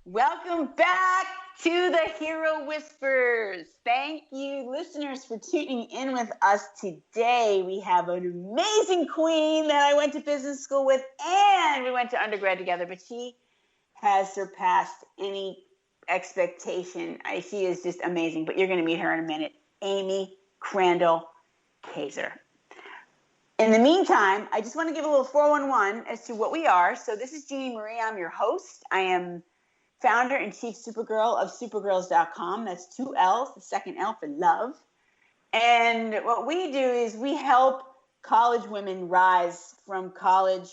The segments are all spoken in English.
Welcome back to the Hero Whispers. Thank you, listeners, for tuning in with us today. We have an amazing queen that I went to business school with, and we went to undergrad together, but she has surpassed any expectation. She is just amazing, but you're going to meet her in a minute. Amy CRANDALL KASER. In the meantime, I just want to give a little 411 as to what we are. So this is Jeannie Marie. I'm your host. I am founder and chief supergirl of supergirls.com. That's 2 L's, the second L for love. And what we do is we help college women rise from college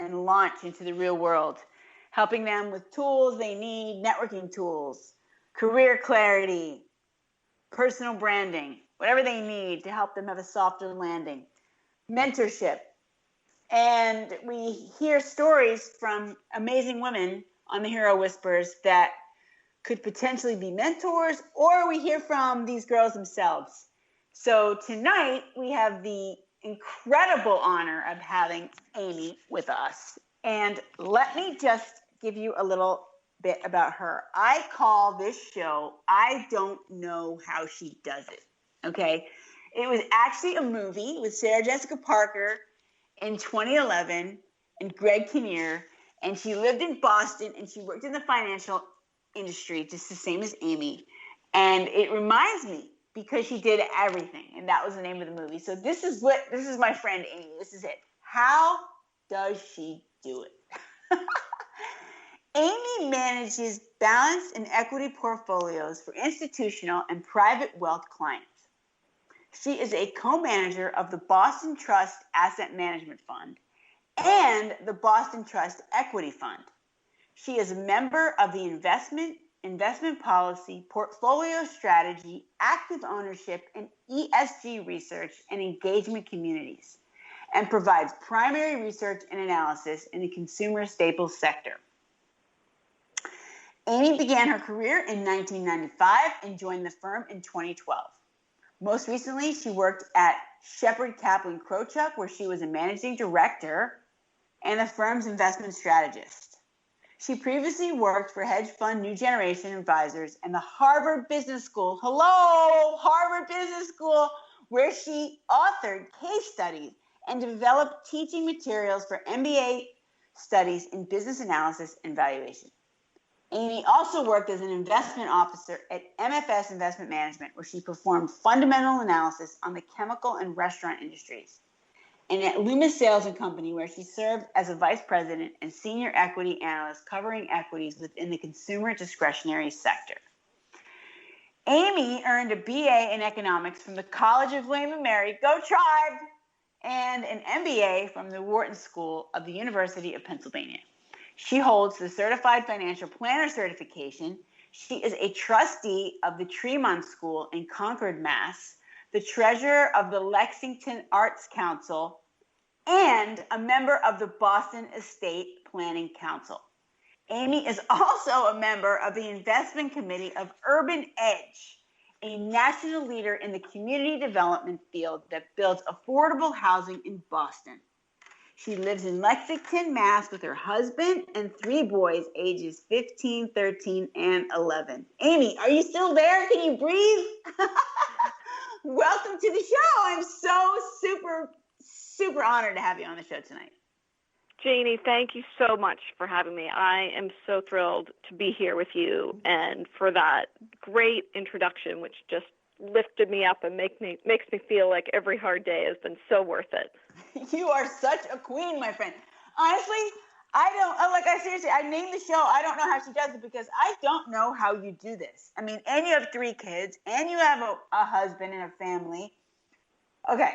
and launch into the real world, helping them with tools they need, networking tools, career clarity, personal branding, whatever they need to help them have a softer landing, mentorship. And we hear stories from amazing women on the Hero Whispers that could potentially be mentors, or we hear from these girls themselves. So tonight we have the incredible honor of having Amy with us. And let me just give you a little bit about her. I call this show, I Don't Know How She Does It. Okay? It was actually a movie with Sarah Jessica Parker in 2011 and Greg Kinnear. And she lived in Boston, and she worked in the financial industry, just the same as Amy. And it reminds me because she did everything, and that was the name of the movie. So this is my friend Amy. This is it. How does she do it? Amy manages balanced and equity portfolios for institutional and private wealth clients. She is a co-manager of the Boston Trust Asset Management Fund and the Boston Trust Equity Fund. She is a member of the investment policy, portfolio strategy, active ownership, and ESG research and engagement communities, and provides primary research and analysis in the consumer staples sector. Amy began her career in 1995 and joined the firm in 2012. Most recently, she worked at Shepherd Kaplan Krochuk, where she was a managing director and the firm's investment strategist. She previously worked for hedge fund New Generation Advisors and the Harvard Business School. Hello, Harvard Business School, where she authored case studies and developed teaching materials for MBA studies in business analysis and valuation. Amy also worked as an investment officer at MFS Investment Management, where she performed fundamental analysis on the chemical and restaurant industries, and at Loomis Sayles Company, where she served as a vice president and senior equity analyst covering equities within the consumer discretionary sector. Amy earned a BA in economics from the College of William & Mary, go Tribe, and an MBA from the Wharton School of the University of Pennsylvania. She holds the Certified Financial Planner certification. She is a trustee of the Tremont School in Concord, Mass., the treasurer of the Lexington Arts Council, and a member of the Boston Estate Planning Council. Amy is also a member of the Investment Committee of Urban Edge, a national leader in the community development field that builds affordable housing in Boston. She lives in Lexington, Mass. With her husband and 3 boys, ages 15, 13, and 11. Amy, are you still there? Can you breathe? Welcome to the show. I'm so super honored to have you on the show tonight. Jeannie, thank you so much for having me. I am so thrilled to be here with you and for that great introduction, which just lifted me up and makes me feel like every hard day has been so worth it. You are such a queen, my friend. Honestly, I named the show, I Don't Know How She Does It, because I don't know how you do this. I mean, and you have 3 kids, and you have a husband and a family. Okay,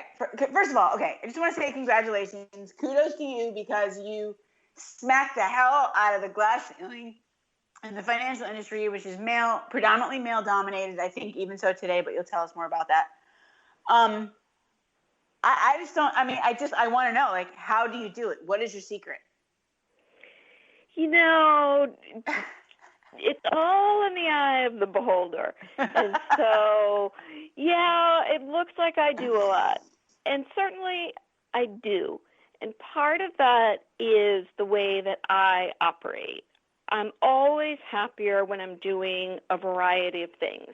first of all, I just want to say congratulations. Kudos to you, because you smacked the hell out of the glass ceiling in the financial industry, which is predominantly male-dominated, I think, even so today, but you'll tell us more about that. I want to know, like, how do you do it? What is your secret? You know, it's all in the eye of the beholder. And so, yeah, it looks like I do a lot. And certainly I do. And part of that is the way that I operate. I'm always happier when I'm doing a variety of things.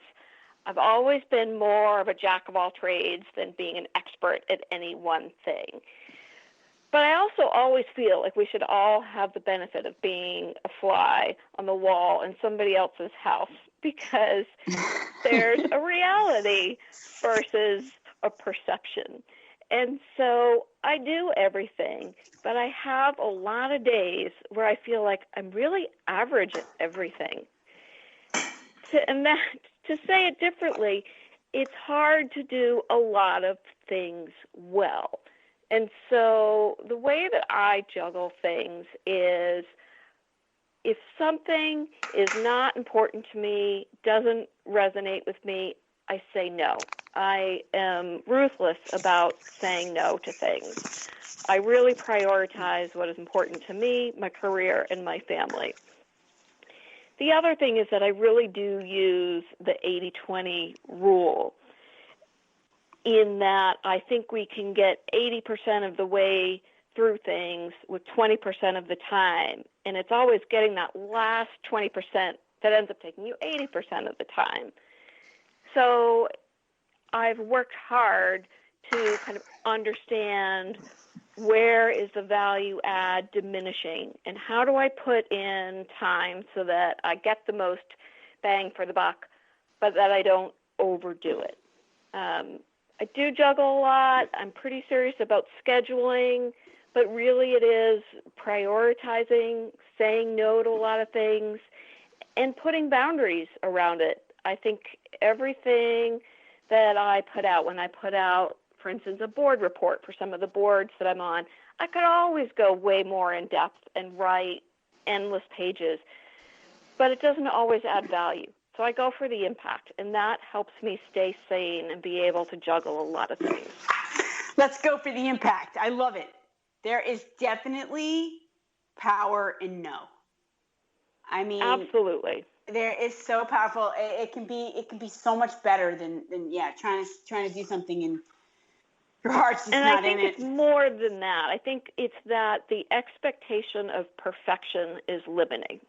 I've always been more of a jack of all trades than being an expert at any one thing. But I also always feel like we should all have the benefit of being a fly on the wall in somebody else's house, because there's a reality versus a perception. And so I do everything, but I have a lot of days where I feel like I'm really average at everything. To say it differently, it's hard to do a lot of things well. And so the way that I juggle things is, if something is not important to me, doesn't resonate with me, I say no. I am ruthless about saying no to things. I really prioritize what is important to me, my career, and my family. The other thing is that I really do use the 80-20 rule, in that I think we can get 80% of the way through things with 20% of the time. And it's always getting that last 20% that ends up taking you 80% of the time. So I've worked hard to kind of understand, where is the value add diminishing, and how do I put in time so that I get the most bang for the buck, but that I don't overdo it. I do juggle a lot. I'm pretty serious about scheduling, but really it is prioritizing, saying no to a lot of things, and putting boundaries around it. I think everything that I put out, when I put out, for instance, a board report for some of the boards that I'm on, I could always go way more in depth and write endless pages, but it doesn't always add value. So I go for the impact, and that helps me stay sane and be able to juggle a lot of things. Let's go for the impact. I love it. There is definitely power in no. I mean, absolutely. There is so powerful. It can be so much better than trying to do something and your heart's just not in it. And I think it's more than that. I think it's that the expectation of perfection is limiting.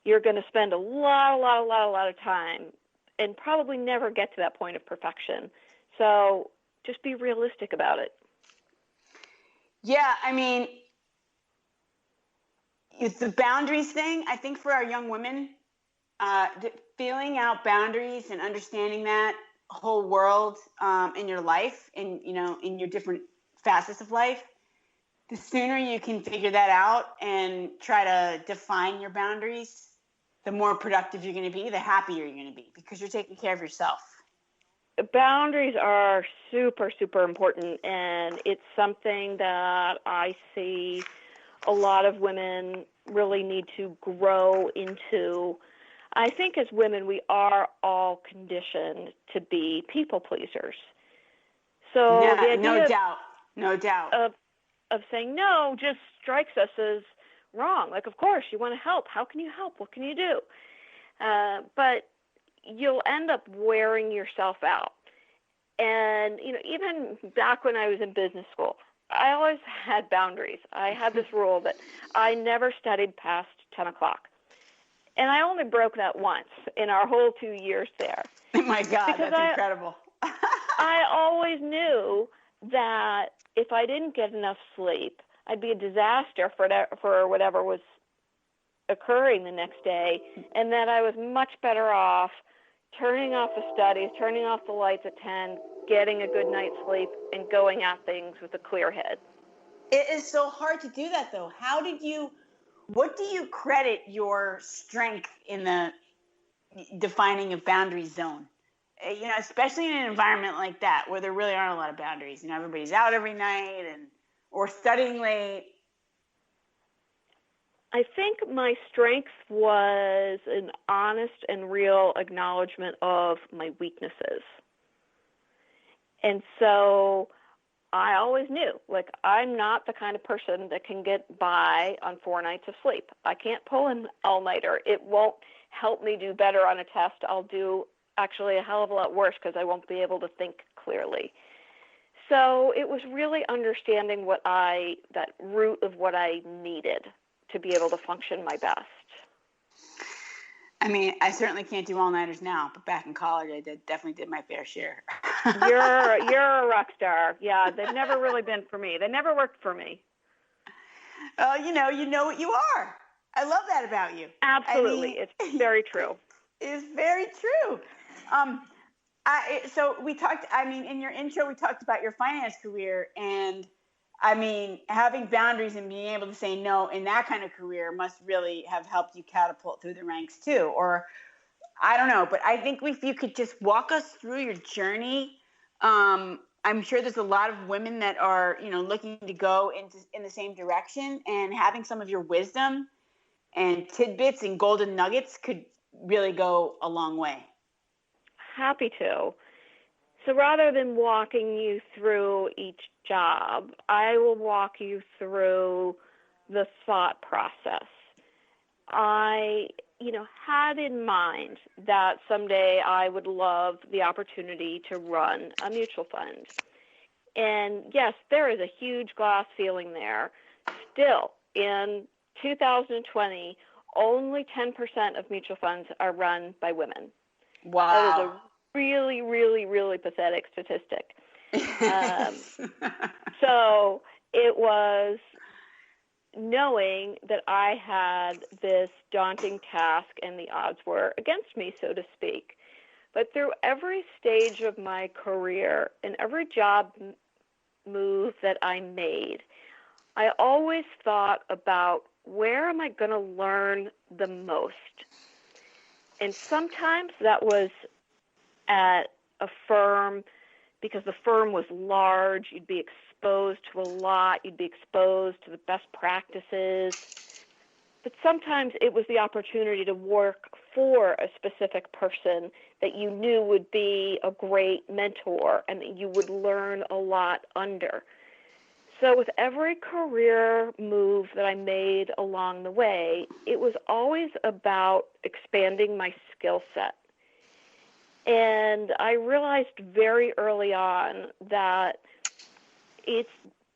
You're going to spend a lot of time and probably never get to that point of perfection. So just be realistic about it. Yeah, I mean, it's the boundaries thing. I think for our young women, feeling out boundaries and understanding that whole world in your life, in your different facets of life, the sooner you can figure that out and try to define your boundaries, the more productive you're going to be, the happier you're going to be, because you're taking care of yourself. Boundaries are super, super important, and it's something that I see a lot of women really need to grow into. I think as women, we are all conditioned to be people pleasers. So yeah, the idea no doubt of saying no just strikes us as wrong. Like, of course, you want to help. How can you help? What can you do? But you'll end up wearing yourself out. And, even back when I was in business school, I always had boundaries. I had this rule that I never studied past 10 o'clock. And I only broke that once in our whole 2 years there. Oh, my God, that's incredible. I always knew that if I didn't get enough sleep, I'd be a disaster for whatever was occurring the next day, and that I was much better off turning off the studies, turning off the lights at 10, getting a good night's sleep, and going at things with a clear head. It is so hard to do that, though. What do you credit your strength in the defining of boundary zone? Especially in an environment like that where there really aren't a lot of boundaries. Everybody's out every night or studying late. I think my strength was an honest and real acknowledgement of my weaknesses. And so I always knew, I'm not the kind of person that can get by on 4 nights of sleep. I can't pull an all-nighter. It won't help me do better on a test. I'll do actually a hell of a lot worse because I won't be able to think clearly. So it was really understanding that root of what I needed. to be able to function my best. I mean, I certainly can't do all-nighters now, but back in college, I definitely did my fair share. You're a rock star. Yeah, they've never really been for me. They never worked for me. Oh, you know what you are. I love that about you. Absolutely. It's very true. It's very true. So we talked, in your intro, we talked about your finance career, and having boundaries and being able to say no in that kind of career must really have helped you catapult through the ranks too. Or I don't know, but I think if you could just walk us through your journey. I'm sure there's a lot of women that are, looking to go in the same direction, and having some of your wisdom and tidbits and golden nuggets could really go a long way. Happy to. So rather than walking you through each job, I will walk you through the thought process. I, had in mind that someday I would love the opportunity to run a mutual fund. And yes, there is a huge glass ceiling there. Still, in 2020, only 10% of mutual funds are run by women. Wow. That is a really, really, really pathetic statistic. So it was knowing that I had this daunting task and the odds were against me, so to speak. But through every stage of my career and every job move that I made, I always thought about where am I going to learn the most? And sometimes that was at a firm because the firm was large. You'd be exposed to a lot. You'd be exposed to the best practices. But sometimes it was the opportunity to work for a specific person that you knew would be a great mentor and that you would learn a lot under. So with every career move that I made along the way, it was always about expanding my skill set. And I realized very early on that it's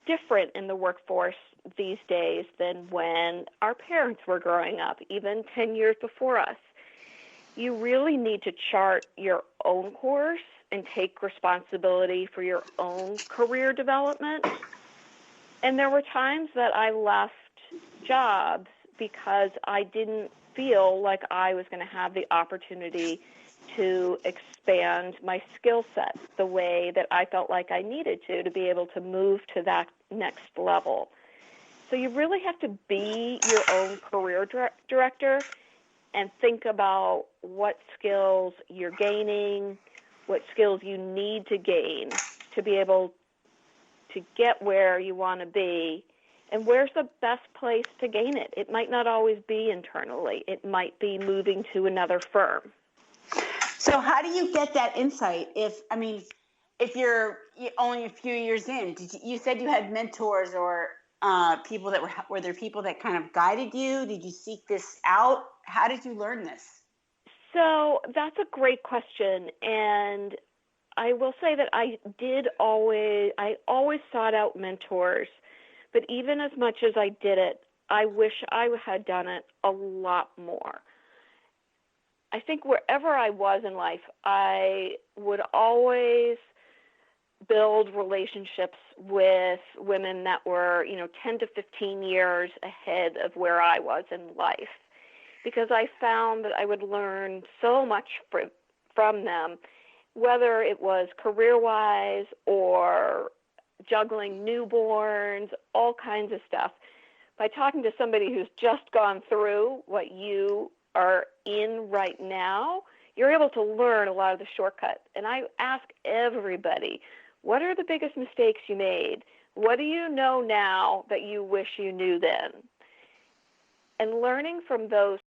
different in the workforce these days than when our parents were growing up, even 10 years before us. You really need to chart your own course and take responsibility for your own career development. And there were times that I left jobs because I didn't feel like I was going to have the opportunity to expand my skill set the way that I felt like I needed to be able to move to that next level. So you really have to be your own career director and think about what skills you're gaining, what skills you need to gain to be able to get where you want to be, and where's the best place to gain it. It might not always be internally. It might be moving to another firm. So how do you get that insight? If you're only a few years in, you said you had mentors or people that were there people that kind of guided you? Did you seek this out? How did you learn this? So that's a great question. And I will say that I always sought out mentors, but even as much as I did it, I wish I had done it a lot more. I think wherever I was in life, I would always build relationships with women that were, 10 to 15 years ahead of where I was in life, because I found that I would learn so much from them, whether it was career-wise or juggling newborns, all kinds of stuff. By talking to somebody who's just gone through what you are in right now, you're able to learn a lot of the shortcuts. And I ask everybody, what are the biggest mistakes you made? What do you know now that you wish you knew then? And learning from those